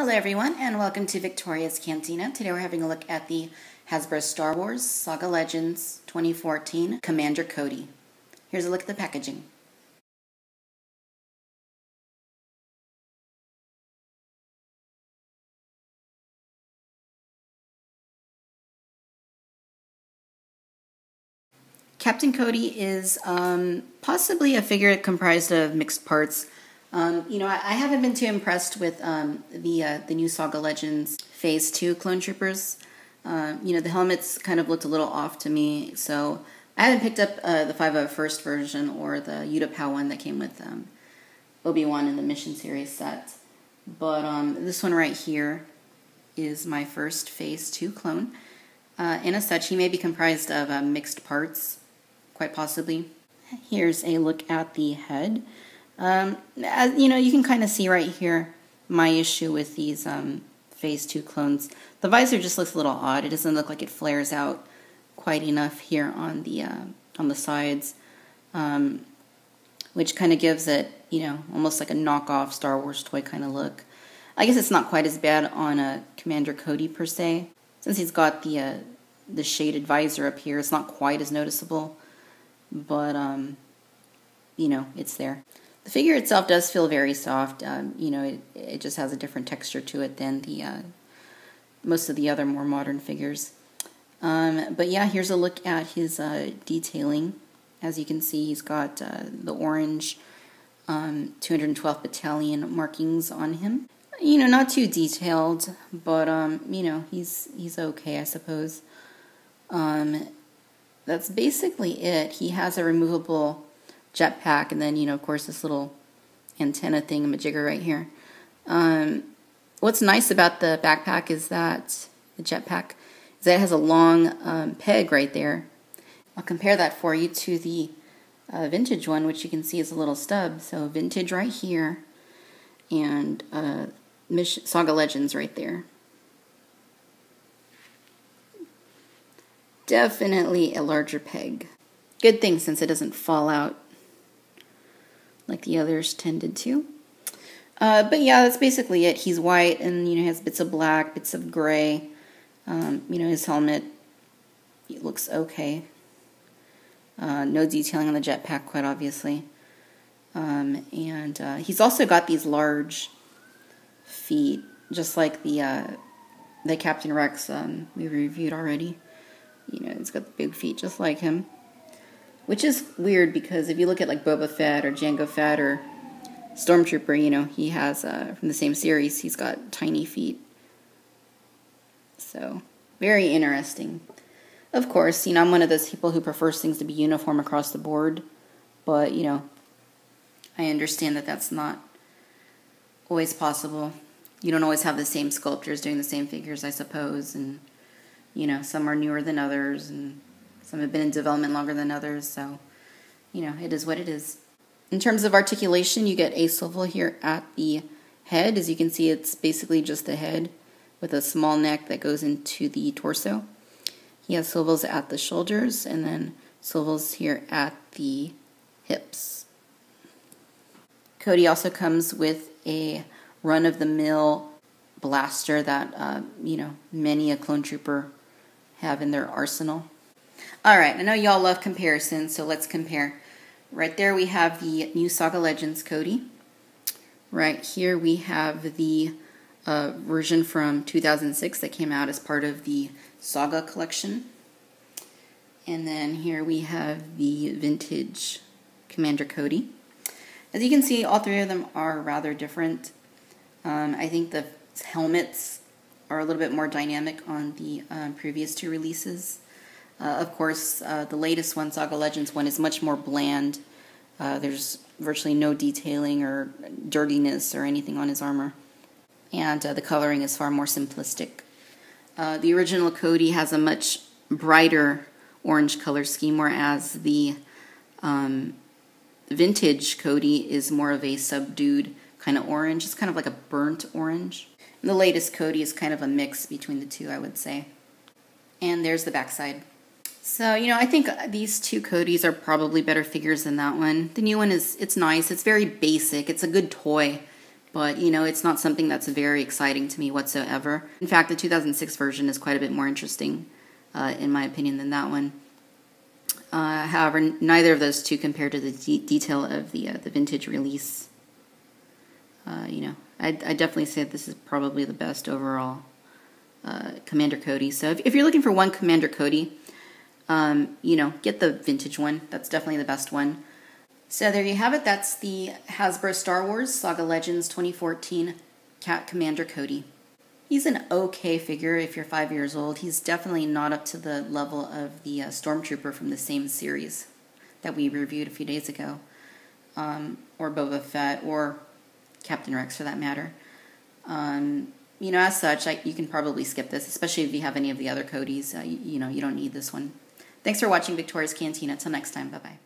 Hello everyone and welcome to Victoria's Cantina. Today we're having a look at the Hasbro Star Wars Saga Legends 2014 Commander Cody. Here's a look at the packaging. Captain Cody is possibly a figure comprised of mixed parts. I haven't been too impressed with the new Saga Legends Phase 2 clone troopers. The helmets kind of looked a little off to me, so I haven't picked up the 501st version or the Utapau one that came with Obi-Wan in the Mission Series set. But this one right here is my first Phase 2 clone. And as such, he may be comprised of mixed parts, quite possibly. Here's a look at the head. As you can kind of see right here my issue with these Phase 2 clones. The visor just looks a little odd. It doesn't look like it flares out quite enough here on the sides, which kind of gives it, almost like a knockoff Star Wars toy kind of look. I guess it's not quite as bad on a Commander Cody per se, since he's got the shaded visor up here. It's not quite as noticeable, but it's there. The figure itself does feel very soft. It just has a different texture to it than the most of the other more modern figures. But yeah, here's a look at his detailing. As you can see, he's got the orange 212th Battalion markings on him. Not too detailed, but he's okay, I suppose. That's basically it. He has a removable jetpack, and then, of course, this little antenna thingamajigger right here. What's nice about the backpack is that, the jetpack, is that it has a long peg right there. I'll compare that for you to the vintage one, which you can see is a little stub. So vintage right here, and Saga Legends right there. Definitely a larger peg. Good thing, since it doesn't fall out like the others tended to. But yeah, that's basically it. He's white, and he has bits of black, bits of gray. His helmet, it looks okay. No detailing on the jetpack, quite obviously. And he's also got these large feet, just like the Captain Rex we reviewed already. He's got the big feet, just like him. Which is weird, because if you look at like Boba Fett or Jango Fett or Stormtrooper, he has, from the same series, he's got tiny feet. So, very interesting. Of course, I'm one of those people who prefers things to be uniform across the board. But, I understand that that's not always possible. You don't always have the same sculptors doing the same figures, I suppose. And, some are newer than others, and some have been in development longer than others, so, it is what it is. In terms of articulation, you get a swivel here at the head. As you can see, it's basically just the head with a small neck that goes into the torso. He has swivels at the shoulders, and then swivels here at the hips. Cody also comes with a run-of-the-mill blaster that, many a clone trooper have in their arsenal. Alright, I know y'all love comparisons, so let's compare. Right there we have the new Saga Legends Cody. Right here we have the version from 2006 that came out as part of the Saga collection. And then here we have the vintage Commander Cody. As you can see, all three of them are rather different. I think the helmets are a little bit more dynamic on the previous two releases. Of course, the latest one, Saga Legends one, is much more bland. There's virtually no detailing or dirtiness or anything on his armor. And the coloring is far more simplistic. The original Cody has a much brighter orange color scheme, whereas the vintage Cody is more of a subdued kind of orange. It's kind of like a burnt orange. And the latest Cody is kind of a mix between the two, I would say. And there's the backside. So, I think these two Codys are probably better figures than that one. The new one it's nice. It's very basic. It's a good toy. But, it's not something that's very exciting to me whatsoever. In fact, the 2006 version is quite a bit more interesting, in my opinion, than that one. However, neither of those two compare to the detail of the vintage release. I definitely say this is probably the best overall Commander Cody. So if you're looking for one Commander Cody, get the vintage one. That's definitely the best one. So there you have it. That's the Hasbro Star Wars Saga Legends 2014 Cat Commander Cody. He's an okay figure if you're 5 years old. He's definitely not up to the level of the Stormtrooper from the same series that we reviewed a few days ago, or Boba Fett, or Captain Rex for that matter. As such, you can probably skip this, especially if you have any of the other Codys. You don't need this one. Thanks for watching Victoria's Cantina. Till next time, bye-bye.